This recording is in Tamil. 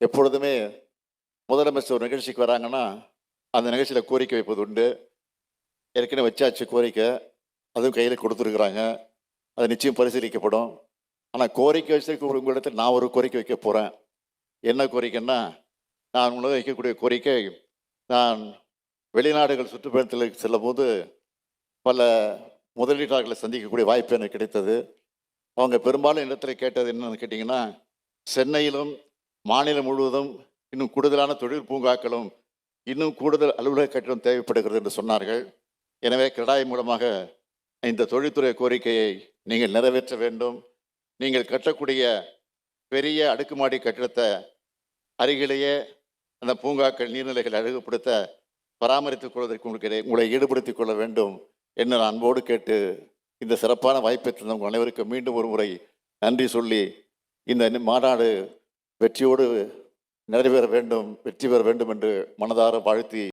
எப்பொழுதுமே முதலமைச்சர் ஒரு நிகழ்ச்சிக்கு வராங்கன்னா அந்த நிகழ்ச்சியில் கோரிக்கை வைப்பது உண்டு. ஏற்கனவே வச்சாச்சு கோரிக்கை, அதுவும் கையில் கொடுத்துருக்குறாங்க. அது நிச்சயம் பரிசீலிக்கப்படும். ஆனால் கோரிக்கை வச்சிருக்க உங்களிடத்தில் நான் ஒரு கோரிக்கை வைக்க போகிறேன். என்ன கோரிக்கைன்னா, நான் உங்களை வைக்கக்கூடிய கோரிக்கை, நான் வெளிநாடுகள் சுற்றுப்பயணத்தில் செல்லும் போது பல முதலீட்டாளர்களை சந்திக்கக்கூடிய வாய்ப்பு எனக்கு கிடைத்தது. அவங்க பெரும்பாலும் இடத்துல கேட்டது என்னன்னு கேட்டிங்கன்னா, சென்னையிலும் மாநிலம் முழுவதும் இன்னும் கூடுதலான தொழில் பூங்காக்களும் இன்னும் கூடுதல் அலுவலக கட்டிடம் தேவைப்படுகிறது என்று சொன்னார்கள். எனவே கிரடாய் மூலமாக இந்த தொழில்துறை கோரிக்கையை நீங்கள் நிறைவேற்ற வேண்டும். நீங்கள் கட்டக்கூடிய பெரிய அடுக்குமாடி கட்டிடத்தை அருகிலேயே அந்த பூங்காக்கள் நீர்நிலைகளை அழகுபடுத்த பராமரித்துக் கொள்வதற்கு உங்களை ஈடுபடுத்திக் கொள்ள வேண்டும் என்று நான் அன்போடு கேட்டு, இந்த சிறப்பான வாய்ப்பை தந்த உங்கள் அனைவருக்கும் மீண்டும் ஒரு முறை நன்றி சொல்லி, இந்த மாநாடு வெற்றியோடு நிறைவேற வேண்டும், வெற்றி பெற வேண்டும் என்று மனதார வாழ்த்தி